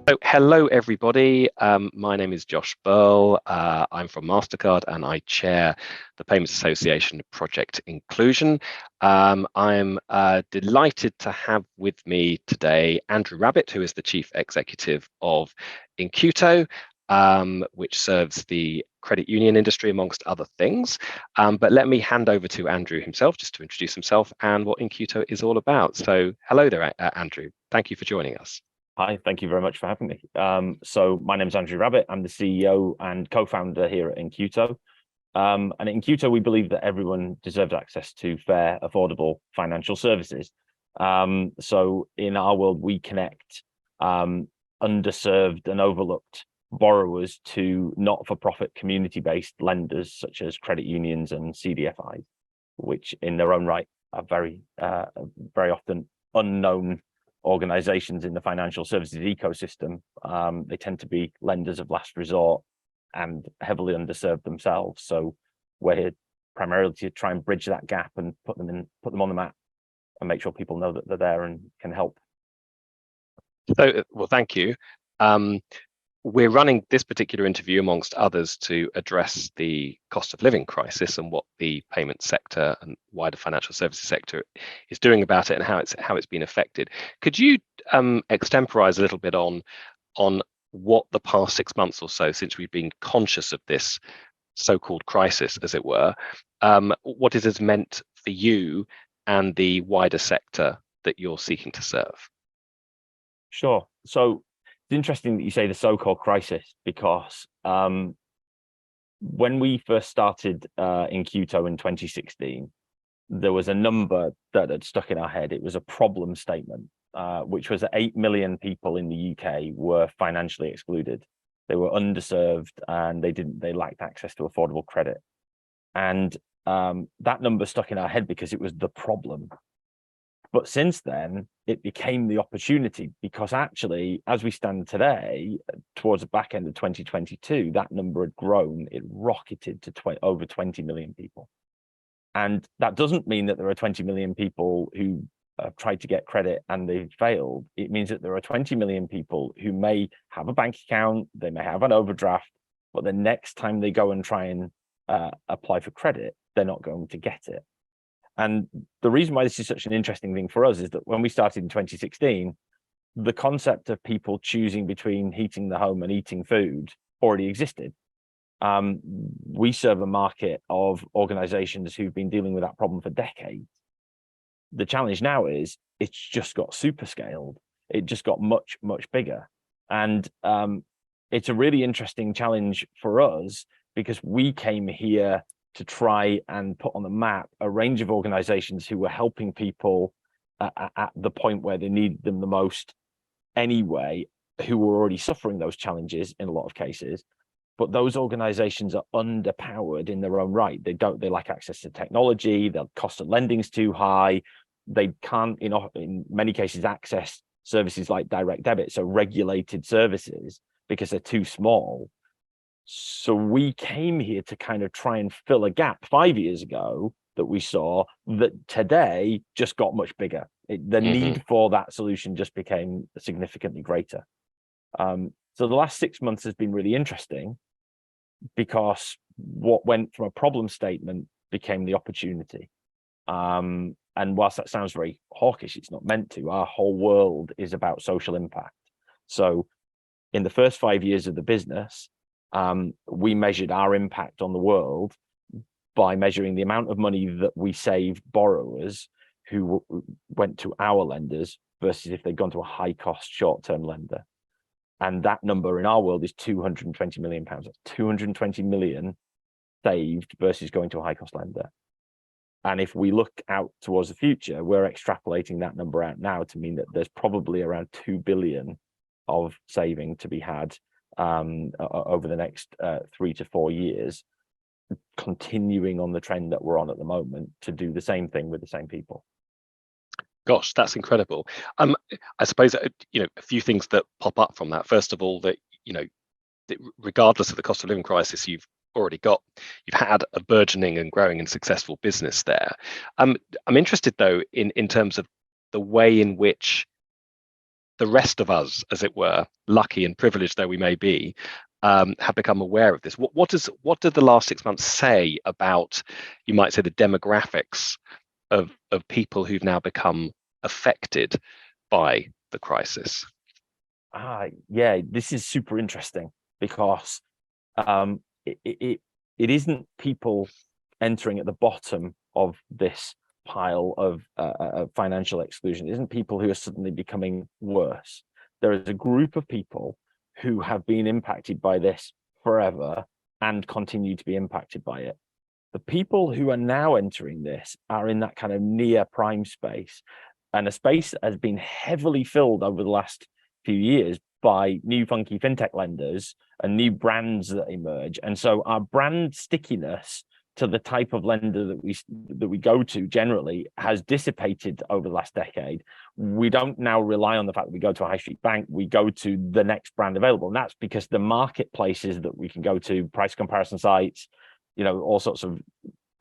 So, hello everybody. My name is Josh Berle. I'm from Mastercard and I chair the Payments Association Project Inclusion. I'm delighted to have with me today Andrew Rabbit, who is the Chief Executive of Incuto, which serves the credit union industry amongst other things. But let me hand over to Andrew himself just to introduce himself and what Incuto is all about. So hello there, Andrew. Thank you for joining us. Hi, thank you very much for having me. So my name is Andrew Rabbit. I'm the CEO and co-founder here at Incuto. And at Incuto, we believe that everyone deserves access to fair, affordable financial services. So in our world, we connect underserved and overlooked borrowers to not-for-profit community-based lenders, such as credit unions and CDFIs, which in their own right are very often unknown organizations in the financial services ecosystem. They tend to be lenders of last resort and heavily underserved themselves. So we're here primarily to try and bridge that gap and put them on the map and make sure people know that they're there and can help. So, well, thank you. We're running this particular interview, amongst others, to address the cost of living crisis and what the payment sector and wider financial services sector is doing about it and how it's been affected. Could you extemporize a little bit on what the past 6 months or so, since we've been conscious of this so-called crisis, as it were, what it has meant for you and the wider sector that you're seeking to serve? Sure. So it's interesting that you say the so-called crisis, because when we first started Incuto in 2016, there was a number that had stuck in our head. It was a problem statement, which was that 8 million people in the UK were financially excluded. They were underserved and they lacked access to affordable credit. And that number stuck in our head because it was the problem. But since then, it became the opportunity, because actually, as we stand today, towards the back end of 2022, that number had grown. It rocketed to over 20 million people. And that doesn't mean that there are 20 million people who have tried to get credit and they've failed. It means that there are 20 million people who may have a bank account, they may have an overdraft, but the next time they go and try and apply for credit, they're not going to get it. And the reason why this is such an interesting thing for us is that when we started in 2016, the concept of people choosing between heating the home and eating food already existed. We serve a market of organizations who've been dealing with that problem for decades. The challenge now is it's just got super scaled. It just got much, much bigger. And it's a really interesting challenge for us, because we came here to try and put on the map a range of organizations who were helping people at the point where they needed them the most anyway, who were already suffering those challenges in a lot of cases. But those organizations are underpowered in their own right. They lack access to technology, the cost of lending is too high. They can't, in many cases, access services like direct debit, so regulated services, because they're too small. So we came here to kind of try and fill a gap 5 years ago that we saw that today just got much bigger. The need for that solution just became significantly greater. So the last 6 months has been really interesting, because what went from a problem statement became the opportunity. And whilst that sounds very hawkish, it's not meant to. Our whole world is about social impact. So in the first 5 years of the business, we measured our impact on the world by measuring the amount of money that we saved borrowers who went to our lenders versus if they'd gone to a high-cost short-term lender. And that number in our world is 220 million pounds. That's 220 million saved versus going to a high-cost lender. And if we look out towards the future, we're extrapolating that number out now to mean that there's probably around 2 billion of saving to be had over the next 3 to 4 years, continuing on the trend that we're on at the moment to do the same thing with the same people. Gosh, that's incredible. I suppose a few things that pop up from that. First of all, that regardless of the cost of living crisis, you've had a burgeoning and growing and successful business there. I'm interested though in terms of the way in which the rest of us, as it were, lucky and privileged though we may be, have become aware of this. What did the last 6 months say about, you might say, the demographics of people who've now become affected by the crisis? Yeah, this is super interesting because it isn't people entering at the bottom of this pile of financial exclusion. It isn't people who are suddenly becoming worse. There is a group of people who have been impacted by this forever and continue to be impacted by it. The people who are now entering this are in that kind of near prime space, and a space that has been heavily filled over the last few years by new funky fintech lenders and new brands that emerge. And so our brand stickiness to the type of lender that we go to generally has dissipated over the last decade. We don't now rely on the fact that we go to a high street bank, we go to the next brand available. And that's because the marketplaces that we can go to, price comparison sites, all sorts of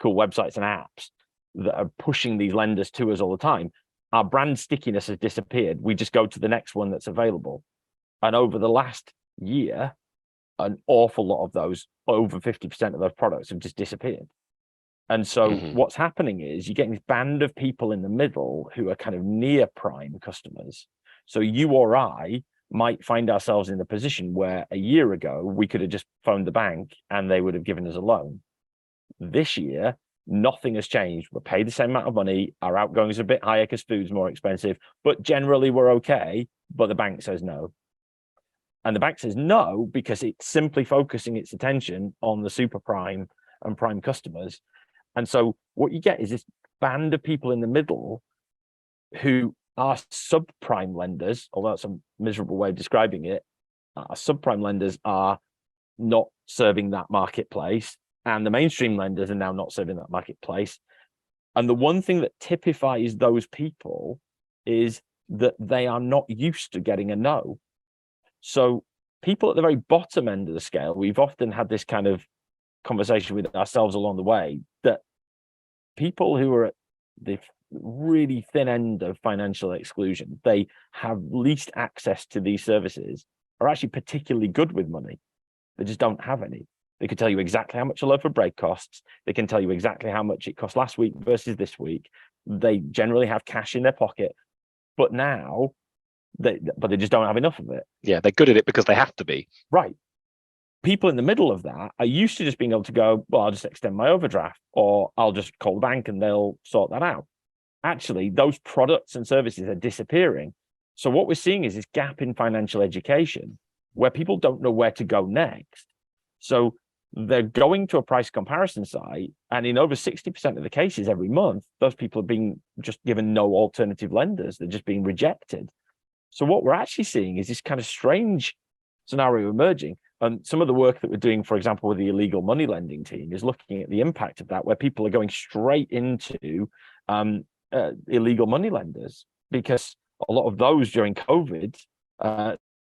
cool websites and apps that are pushing these lenders to us all the time, our brand stickiness has disappeared. We just go to the next one that's available. And over the last year, an awful lot of those, over 50% of those products have just disappeared. And so what's happening is you're getting this band of people in the middle who are kind of near prime customers. So you or I might find ourselves in a position where a year ago, we could have just phoned the bank and they would have given us a loan. This year, nothing has changed. We're paid the same amount of money. Our outgoings are a bit higher because food's more expensive, but generally we're okay. But the bank says no. And the bank says no because it's simply focusing its attention on the super prime and prime customers. And so what you get is this band of people in the middle who are subprime lenders, although that's a miserable way of describing it. Subprime lenders are not serving that marketplace, and the mainstream lenders are now not serving that marketplace. And the one thing that typifies those people is that they are not used to getting a no. So people at the very bottom end of the scale, we've often had this kind of conversation with ourselves along the way, that people who are at the really thin end of financial exclusion, they have least access to these services, are actually particularly good with money. They just don't have any. They can tell you exactly how much a loaf of bread costs. They can tell you exactly how much it cost last week versus this week. They generally have cash in their pocket, but now they just don't have enough of it. Yeah, they're good at it because they have to be. Right. People in the middle of that are used to just being able to go, well, I'll just extend my overdraft, or I'll just call the bank and they'll sort that out. Actually, those products and services are disappearing. So what we're seeing is this gap in financial education where people don't know where to go next. So they're going to a price comparison site, and in over 60% of the cases every month, those people are being just given no alternative lenders. They're just being rejected. So what we're actually seeing is this kind of strange scenario emerging. And some of the work that we're doing, for example, with the illegal money lending team, is looking at the impact of that, where people are going straight into illegal money lenders, because a lot of those during COVID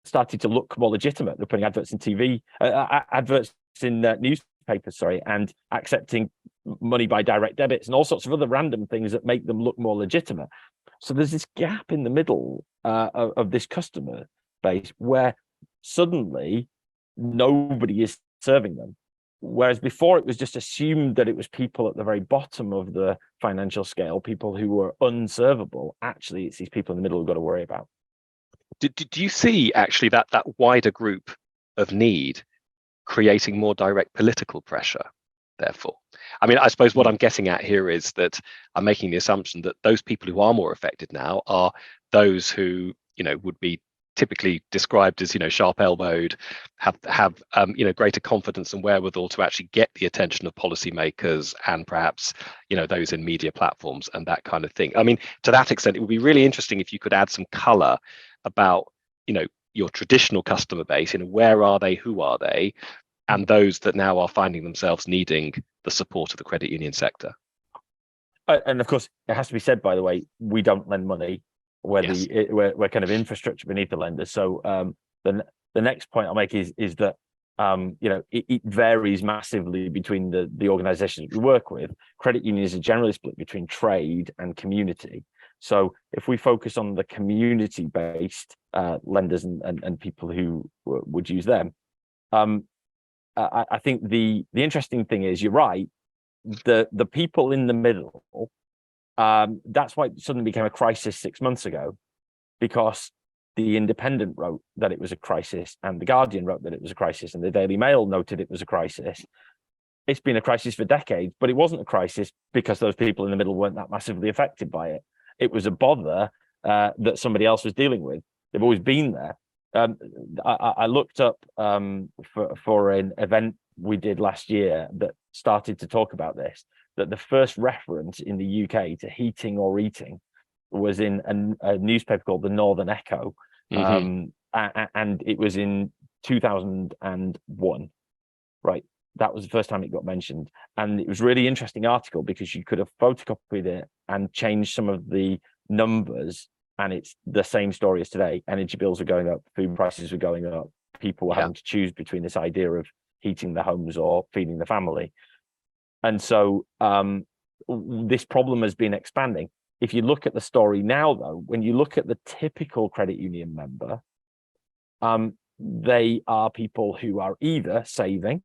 started to look more legitimate. They're putting adverts in TV, adverts in newspapers, and accepting money by direct debits and all sorts of other random things that make them look more legitimate. So there's this gap in the middle of this customer base where suddenly nobody is serving them. Whereas before it was just assumed that it was people at the very bottom of the financial scale, people who were unservable. Actually, it's these people in the middle we've got to worry about. Do you see actually that wider group of need creating more direct political pressure, therefore? I mean, I suppose what I'm getting at here is that I'm making the assumption that those people who are more affected now are those who, would be typically described as, sharp-elbowed, have greater confidence and wherewithal to actually get the attention of policymakers and perhaps, those in media platforms and that kind of thing. I mean, to that extent, it would be really interesting if you could add some color about, your traditional customer base, where are they, who are they, and those that now are finding themselves needing the support of the credit union sector. And of course, it has to be said, by the way, we don't lend money. We're kind of infrastructure beneath the lenders. So the next point I'll make is that it varies massively between the organizations we work with. Credit unions are generally split between trade and community. So if we focus on the community-based lenders and people who would use them, I think the interesting thing is, you're right, the people in the middle, that's why it suddenly became a crisis 6 months ago, because the Independent wrote that it was a crisis, and the Guardian wrote that it was a crisis, and the Daily Mail noted it was a crisis. It's been a crisis for decades, but it wasn't a crisis because those people in the middle weren't that massively affected by it. It was a bother that somebody else was dealing with. They've always been there. I looked up for an event we did last year that started to talk about this, that the first reference in the UK to heating or eating was in a newspaper called the Northern Echo, and it was in 2001, right? That was the first time it got mentioned, and it was a really interesting article because you could have photocopied it and changed some of the numbers, and it's the same story as today. Energy bills were going up, food prices were going up, people were having to choose between this idea of heating the homes or feeding the family. And so this problem has been expanding. If you look at the story now, though, when you look at the typical credit union member, they are people who are either saving.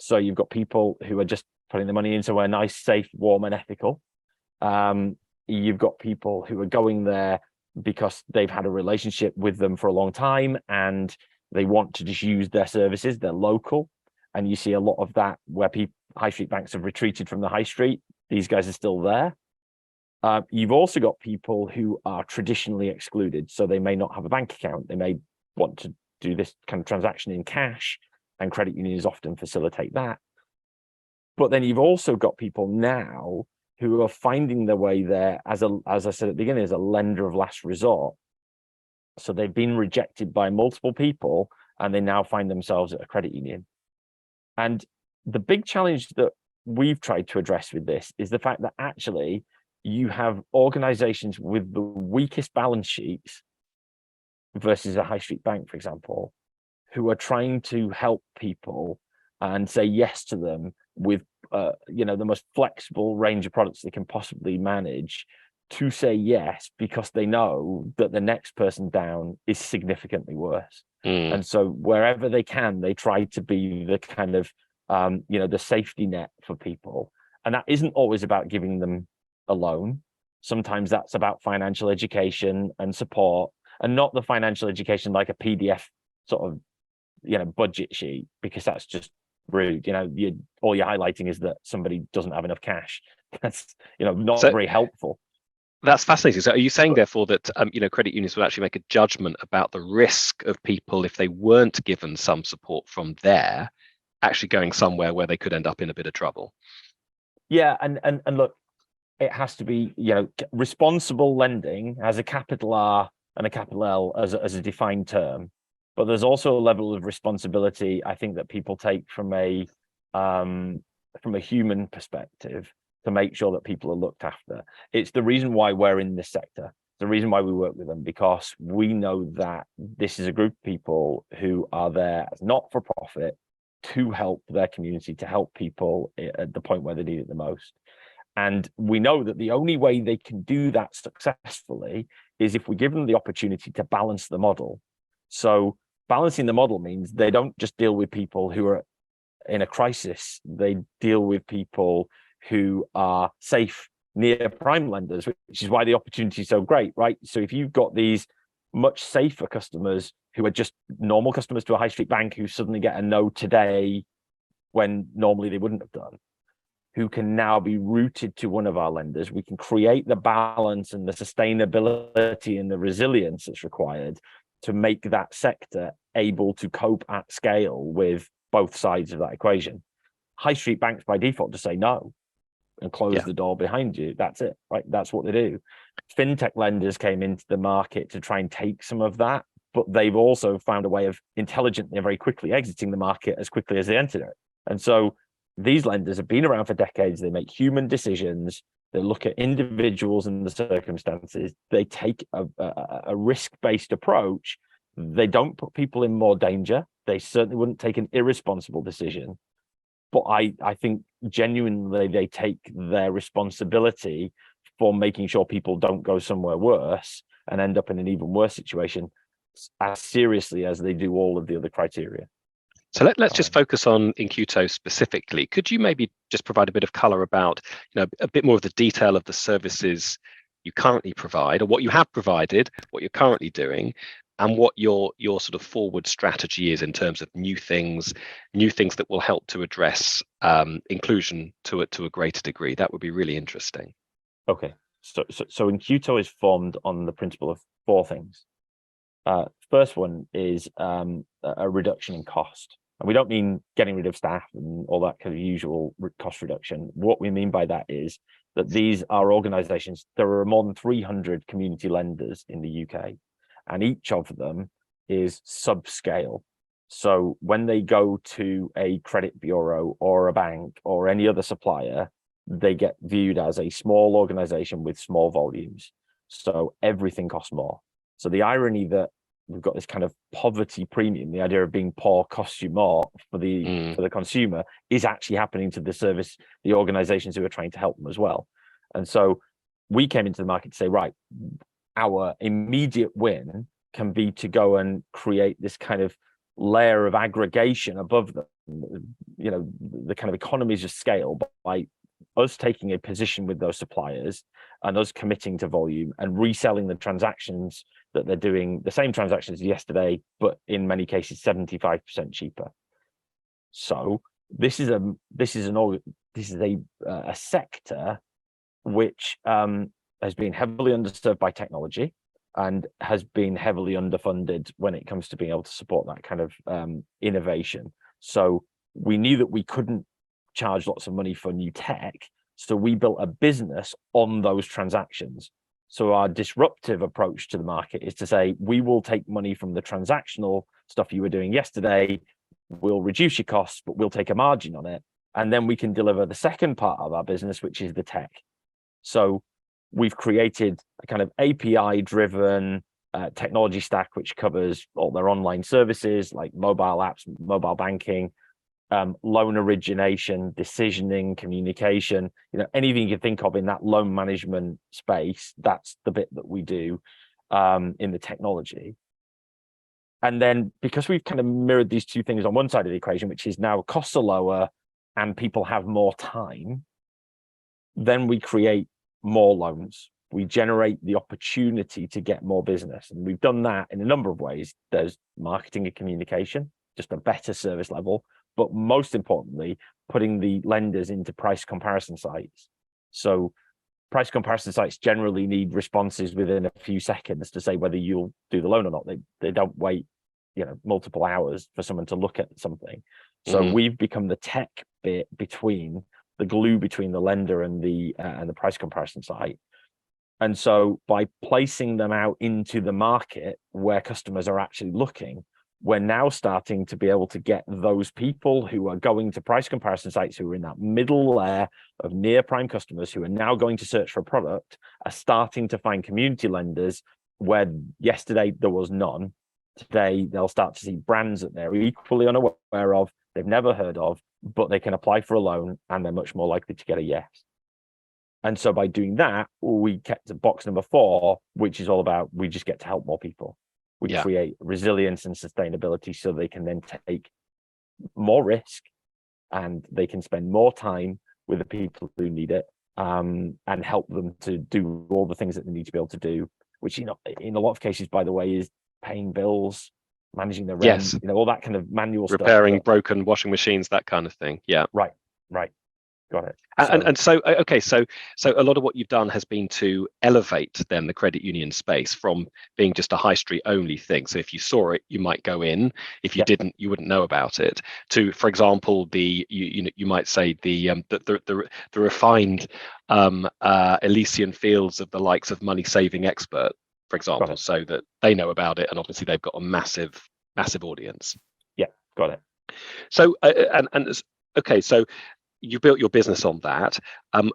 So you've got people who are just putting the money into a nice, safe, warm, and ethical. You've got people who are going there because they've had a relationship with them for a long time and they want to just use their services. They're local. And you see a lot of that where high street banks have retreated from the high street. These guys are still there. You've also got people who are traditionally excluded. So they may not have a bank account. They may want to do this kind of transaction in cash, and credit unions often facilitate that. But then you've also got people now who are finding their way there as I said at the beginning, as a lender of last resort. So they've been rejected by multiple people and they now find themselves at a credit union. And the big challenge that we've tried to address with this is the fact that actually you have organizations with the weakest balance sheets versus a high street bank, for example, who are trying to help people and say yes to them with the most flexible range of products they can possibly manage, to say yes because they know that the next person down is significantly worse. And so wherever they can, they try to be the kind of the safety net for people. And that isn't always about giving them a loan. Sometimes that's about financial education and support, and not the financial education like a PDF sort of budget sheet, because that's just rude. All you're highlighting is that somebody doesn't have enough cash. That's not very helpful. That's fascinating. So are you saying therefore that credit unions will actually make a judgment about the risk of people, if they weren't given some support from there, actually going somewhere where they could end up in a bit of trouble? Yeah, and look, it has to be responsible lending has a capital R and a capital L as a defined term. But there's also a level of responsibility, I think, that people take from a human perspective to make sure that people are looked after. It's the reason why we're in this sector. The reason why we work with them, because we know that this is a group of people who are there as not for profit to help their community, to help people at the point where they need it the most. And we know that the only way they can do that successfully is if we give them the opportunity to balance the model. So balancing the model means they don't just deal with people who are in a crisis. They deal with people who are safe, near prime lenders, which is why the opportunity is so great, right? So if you've got these much safer customers who are just normal customers to a high street bank who suddenly get a no today when normally they wouldn't have done, who can now be routed to one of our lenders, we can create the balance and the sustainability and the resilience that's required to make that sector able to cope at scale with both sides of that equation. High street banks by default just say no and close the door behind you. That's it, right? That's what they do. Fintech lenders came into the market to try and take some of that, but they've also found a way of intelligently and very quickly exiting the market as quickly as they entered it. And so these lenders have been around for decades. They make human decisions. They look at individuals and the circumstances. They take a risk-based approach. They don't put people in more danger. They certainly wouldn't take an irresponsible decision. But I think genuinely they take their responsibility for making sure people don't go somewhere worse and end up in an even worse situation as seriously as they do all of the other criteria. So let's just focus on Incuto specifically. Could you maybe just provide a bit of color about, a bit more of the detail of the services you currently provide, or what you have provided, what you're currently doing, and what your sort of forward strategy is in terms of new things that will help to address inclusion to a greater degree? That would be really interesting. Okay, so Incuto is formed on the principle of four things. First one is a reduction in cost. And we don't mean getting rid of staff and all that kind of usual cost reduction. What we mean by that is that these are organizations, there are more than 300 community lenders in the UK, and each of them is subscale. So when they go to a credit bureau or a bank or any other supplier, they get viewed as a small organization with small volumes. So everything costs more. So the irony that we've got this kind of poverty premium, the idea of being poor costs you more for the consumer, is actually happening to the organizations who are trying to help them as well. And so we came into the market to say, right, our immediate win can be to go and create this kind of layer of aggregation above them, the kind of economies of scale by us taking a position with those suppliers and us committing to volume and reselling the transactions that they're doing, the same transactions as yesterday, but in many cases 75% cheaper. So this is a sector which has been heavily underserved by technology and has been heavily underfunded when it comes to being able to support that kind of innovation. So we knew that we couldn't charge lots of money for new tech, so we built a business on those transactions. So our disruptive approach to the market is to say, we will take money from the transactional stuff you were doing yesterday, we'll reduce your costs, but we'll take a margin on it, and then we can deliver the second part of our business, which is the tech. So we've created a kind of API-driven technology stack which covers all their online services like mobile apps, mobile banking, loan origination, decisioning, communication, anything you can think of in that loan management space. That's the bit that we do in the technology. And then because we've kind of mirrored these two things on one side of the equation, which is now costs are lower and people have more time, then we create more loans. We generate the opportunity to get more business. And we've done that in a number of ways. There's marketing and communication, just a better service level, but most importantly, putting the lenders into price comparison sites. So price comparison sites generally need responses within a few seconds to say whether you'll do the loan or not. They don't wait, multiple hours for someone to look at something. So we've become the tech bit between the glue between the lender and the price comparison site. And so by placing them out into the market where customers are actually looking, we're now starting to be able to get those people who are going to price comparison sites, who are in that middle layer of near prime customers who are now going to search for a product, are starting to find community lenders where yesterday there was none. Today, they'll start to see brands that they're equally unaware of, they've never heard of, but they can apply for a loan and they're much more likely to get a yes. And so by doing that, we kept to box number 4, which is all about, we just get to help more people. We create resilience and sustainability so they can then take more risk and they can spend more time with the people who need it, and help them to do all the things that they need to be able to do, which, in a lot of cases, by the way, is paying bills, managing the rent, all that kind of manual stuff. Repairing broken washing machines, that kind of thing. Yeah. Right. Got it. So a lot of what you've done has been to elevate then the credit union space from being just a high street only thing. So if you saw it, you might go in. If you didn't, you wouldn't know about it. To, for example, you might say the refined Elysian fields of the likes of Money Saving Expert, for example, so that they know about it, and obviously they've got a massive audience. Yeah, got it. So so you built your business on that.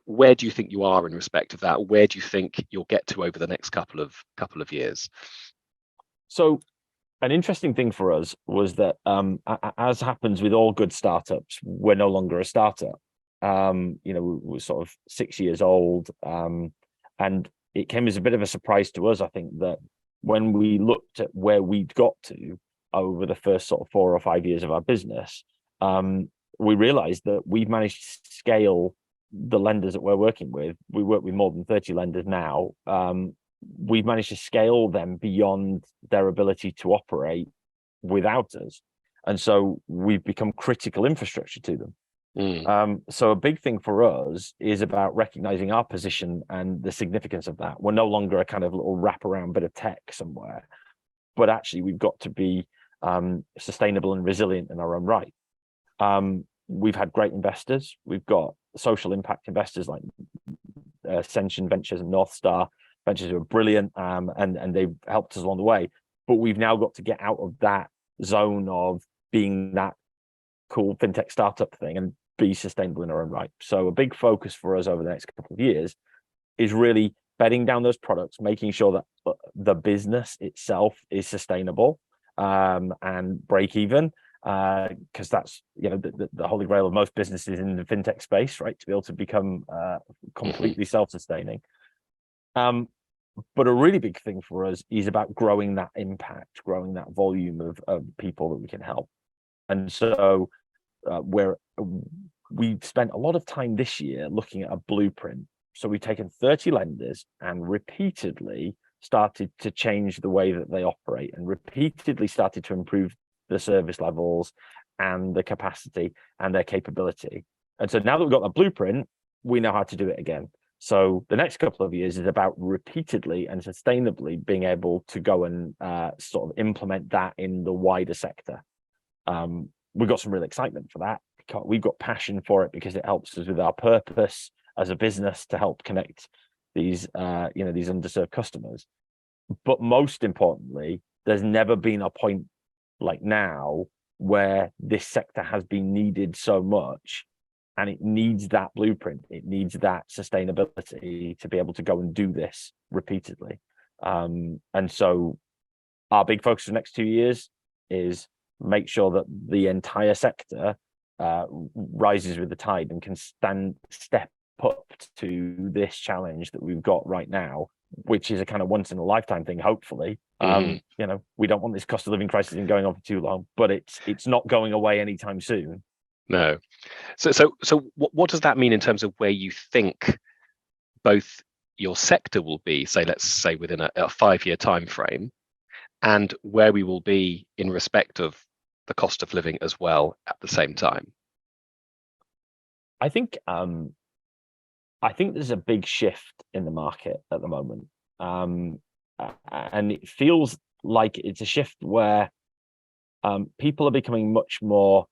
Where do you think you are in respect of that? Where do you think you'll get to over the next couple of years? So an interesting thing for us was that, as happens with all good startups, we're no longer a startup. We're sort of 6 years old, And it came as a bit of a surprise to us, I think, that when we looked at where we'd got to over the first sort of 4 or 5 years of our business, we realized that we've managed to scale the lenders that we're working with. We work with more than 30 lenders now. We've managed to scale them beyond their ability to operate without us. And so we've become critical infrastructure to them. So a big thing for us is about recognizing our position and the significance of that. We're no longer a kind of little wraparound bit of tech somewhere, but actually we've got to be sustainable and resilient in our own right. We've had great investors. We've got social impact investors like Ascension Ventures and North Star Ventures, who are brilliant, and they've helped us along the way. But we've now got to get out of that zone of being that cool fintech startup thing and be sustainable in our own right. So a big focus for us over the next couple of years is really bedding down those products, making sure that the business itself is sustainable and break even, because that's, you know, the holy grail of most businesses in the fintech space, right? To be able to become completely self-sustaining. But a really big thing for us is about growing that impact, growing that volume of people that we can help. And so we've spent a lot of time this year looking at a blueprint. So we've taken 30 lenders and repeatedly started to change the way that they operate and repeatedly started to improve the service levels and the capacity and their capability. And so now that we've got that blueprint, we know how to do it again. So the next couple of years is about repeatedly and sustainably being able to go and sort of implement that in the wider sector. We've got some real excitement for that. We've got passion for it because it helps us with our purpose as a business to help connect these, these underserved customers. But most importantly, there's never been a point like now where this sector has been needed so much, and it needs that blueprint. It needs that sustainability to be able to go and do this repeatedly. And so our big focus for the next 2 years is make sure that the entire sector rises with the tide and can step up to this challenge that we've got right now, which is a kind of once in a lifetime thing, hopefully. We don't want this cost of living crisis going on for too long, but it's not going away anytime soon. No. So what does that mean in terms of where you think both your sector will be, say, let's say within a 5-year time frame, and where we will be in respect of the cost of living as well at the same time? I think there's a big shift in the market at the moment, and it feels like it's a shift where people are becoming much more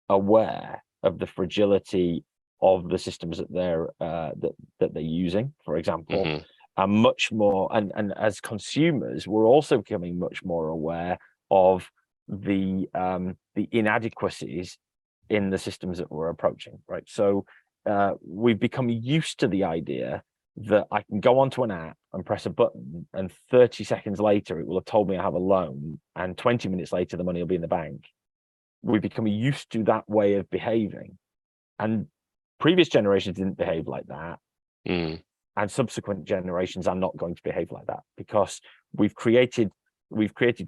aware of the fragility of the systems that they're using, for example, and much more, and as consumers, we're also becoming much more aware of the inadequacies in the systems that we're approaching, right? So we've become used to the idea that I can go onto an app and press a button, and 30 seconds later it will have told me I have a loan, and 20 minutes later the money will be in the bank. We've become used to that way of behaving, and previous generations didn't behave like that, and subsequent generations are not going to behave like that, because we've created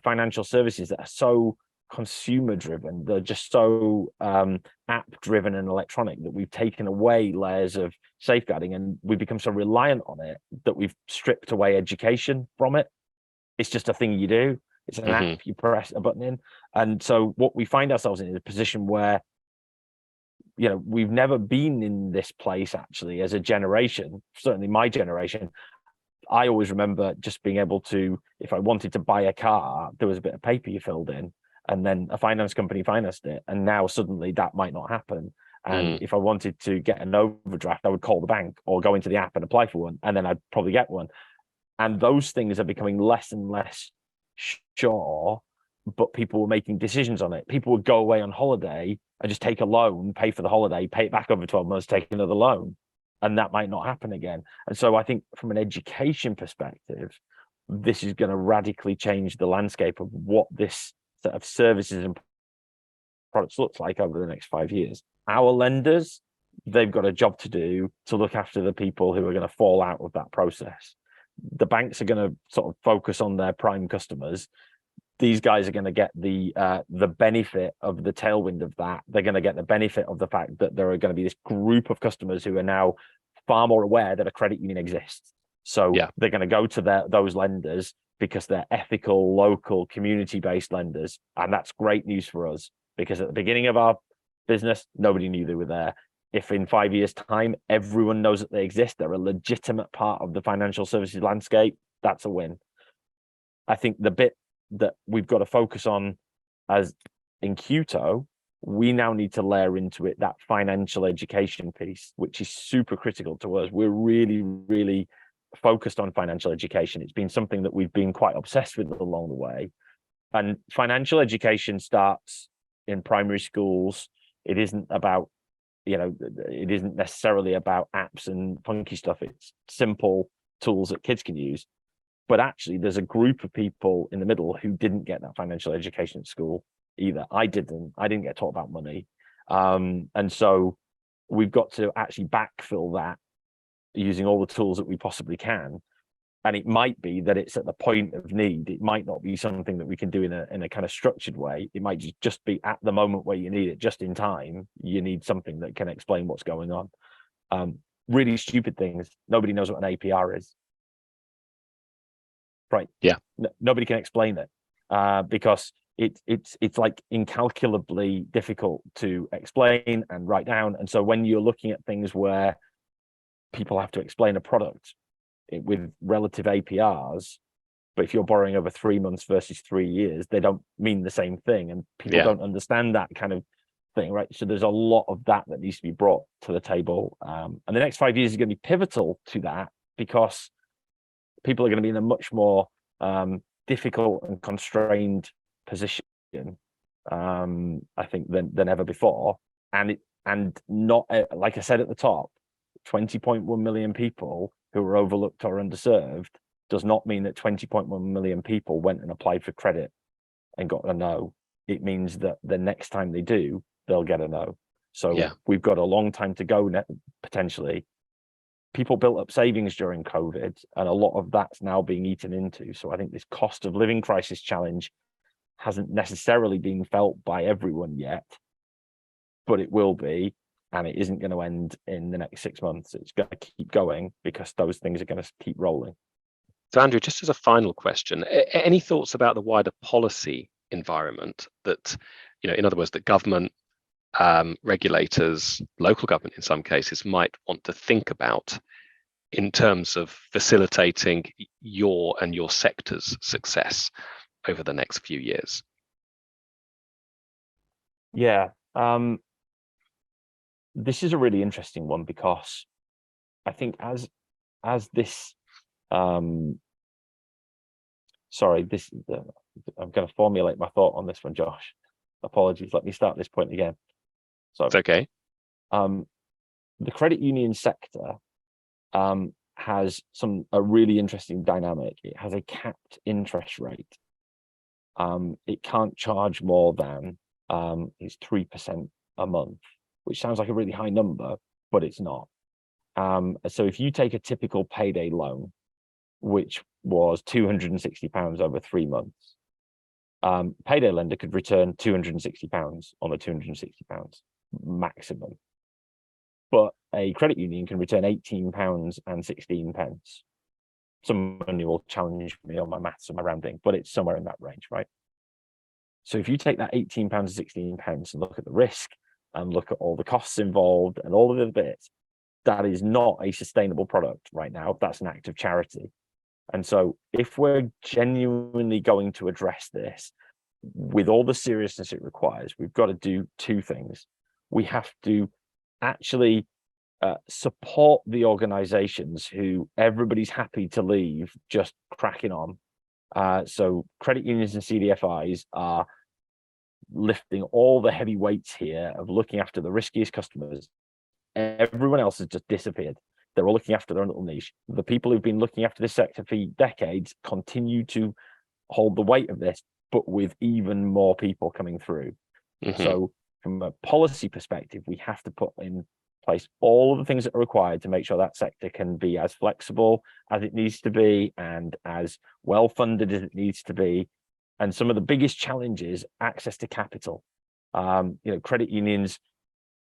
financial services that are so consumer driven, they're just so app driven and electronic, that we've taken away layers of safeguarding, and we've become so reliant on it that we've stripped away education from it. It's just a thing you do. It's an app, you press a button in. And so what we find ourselves in is a position where, we've never been in this place actually as a generation, certainly my generation. I always remember just being able to, if I wanted to buy a car, there was a bit of paper you filled in, and then a finance company financed it. And now suddenly that might not happen. And if I wanted to get an overdraft, I would call the bank or go into the app and apply for one, and then I'd probably get one. And those things are becoming less and less sure, but people were making decisions on it. People would go away on holiday and just take a loan, pay for the holiday, pay it back over 12 months, take another loan. And that might not happen again. And so I think from an education perspective, this is going to radically change the landscape of what this set of services and products looks like over the next 5 years. Our lenders, they've got a job to do to look after the people who are going to fall out of that process. The banks are going to sort of focus on their prime customers. These guys are going to get the benefit of the tailwind of that. They're going to get the benefit of the fact that there are going to be this group of customers who are now far more aware that a credit union exists. So they're going to go to those lenders because they're ethical, local, community-based lenders. And that's great news for us, because at the beginning of our business, nobody knew they were there. If in 5 years' time, everyone knows that they exist, they're a legitimate part of the financial services landscape, that's a win. I think the bit that we've got to focus on as Incuto, we now need to layer into it that financial education piece, which is super critical to us. We're really, really focused on financial education. It's been something that we've been quite obsessed with along the way. And financial education starts in primary schools. It isn't about, it isn't necessarily about apps and funky stuff. It's simple tools that kids can use. But actually, there's a group of people in the middle who didn't get that financial education at school either. I didn't get taught about money. And so we've got to actually backfill that using all the tools that we possibly can. And it might be that it's at the point of need. It might not be something that we can do in a kind of structured way. It might just be at the moment where you need it, just in time. You need something that can explain what's going on. Really stupid things. Nobody knows what an APR is. Right. Yeah. Nobody can explain it because it's like incalculably difficult to explain and write down. And so when you're looking at things where people have to explain a product with relative APRs, but if you're borrowing over 3 months versus 3 years, they don't mean the same thing, and people don't understand that kind of thing, right? So there's a lot of that needs to be brought to the table, and the next 5 years is going to be pivotal to that, because people are going to be in a much more difficult and constrained position, I think, than ever before. And not, like I said at the top, 20.1 million people who are overlooked or underserved does not mean that 20.1 million people went and applied for credit and got a no. It means that the next time they do, they'll get a no. So we've got a long time to go potentially. People built up savings during COVID, and a lot of that's now being eaten into. So I think this cost of living crisis challenge hasn't necessarily been felt by everyone yet, but it will be, and it isn't going to end in the next 6 months. It's going to keep going because those things are going to keep rolling. So Andrew, just as a final question, any thoughts about the wider policy environment that, in other words, that government, regulators, local government in some cases, might want to think about in terms of facilitating your and your sector's success over the next few years? Yeah, this is a really interesting one, because I think as this, I'm going to formulate my thought on this one, Josh. Apologies. Let me start this point again. So it's okay. The credit union sector has a really interesting dynamic. It has a capped interest rate. It can't charge more than is 3% a month, which sounds like a really high number, but it's not. So if you take a typical payday loan, which was £260 over 3 months, payday lender could return £260 on the £260 maximum. But a credit union can return £18.16. Someone will challenge me on my maths and my rounding, but it's somewhere in that range, right? So if you take that £18.16 and look at the risk and look at all the costs involved and all of the bits, that is not a sustainable product right now. That's an act of charity. And so if we're genuinely going to address this with all the seriousness it requires, we've got to do two things. We have to actually support the organizations who everybody's happy to leave just cracking on. So credit unions and CDFIs are lifting all the heavy weights here of looking after the riskiest customers. Everyone else has just disappeared. They're all looking after their own little niche. The people who've been looking after this sector for decades continue to hold the weight of this, but with even more people coming through. So from a policy perspective, we have to put in place all of the things that are required to make sure that sector can be as flexible as it needs to be and as well funded as it needs to be. And some of the biggest challenges, access to capital. Credit unions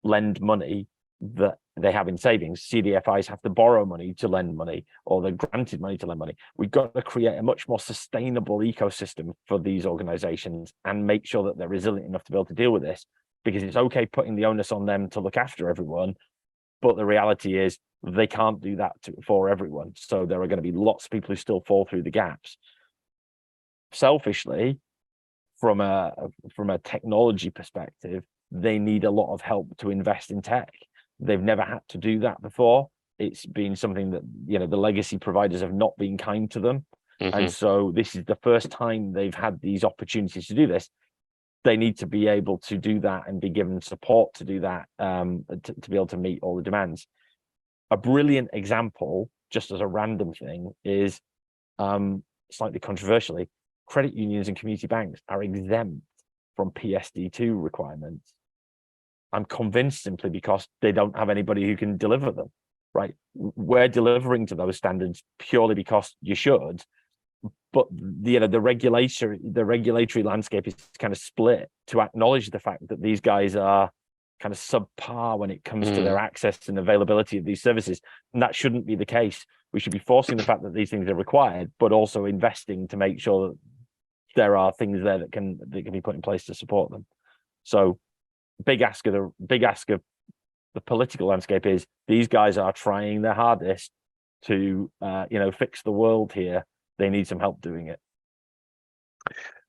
lend money that they have in savings. CDFIs have to borrow money to lend money, or they're granted money to lend money. We've got to create a much more sustainable ecosystem for these organizations and make sure that they're resilient enough to be able to deal with this, because it's okay putting the onus on them to look after everyone, but the reality is they can't do that for everyone. So there are going to be lots of people who still fall through the gaps. Selfishly, from a technology perspective, they need a lot of help to invest in tech. They've never had to do that before. It's been something that, the legacy providers have not been kind to them. Mm-hmm. And so this is the first time they've had these opportunities to do this. They need to be able to do that and be given support to do that, to be able to meet all the demands. A brilliant example, just as a random thing, is slightly controversially, credit unions and community banks are exempt from PSD2 requirements. I'm convinced simply because they don't have anybody who can deliver them, right? We're delivering to those standards purely because you should, but the regulatory landscape is kind of split to acknowledge the fact that these guys are kind of subpar when it comes to their access and availability of these services. And that shouldn't be the case. We should be forcing the fact that these things are required, but also investing to make sure that there are things there that can be put in place to support them. So big ask of the political landscape is these guys are trying their hardest to fix the world here. They need some help doing it.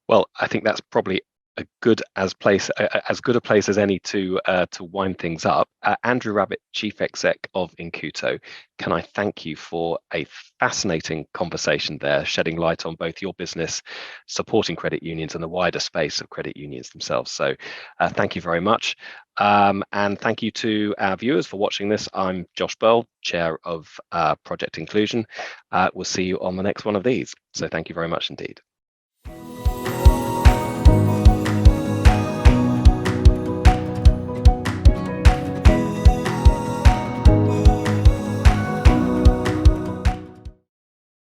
Well, I think that's probably as good a place as any to wind things up. Andrew Rabbit, Chief Exec of Incuto, can I thank you for a fascinating conversation there, shedding light on both your business, supporting credit unions, and the wider space of credit unions themselves. So thank you very much. And thank you to our viewers for watching this. I'm Josh Berle, Chair of Project Inclusion. We'll see you on the next one of these. So thank you very much indeed.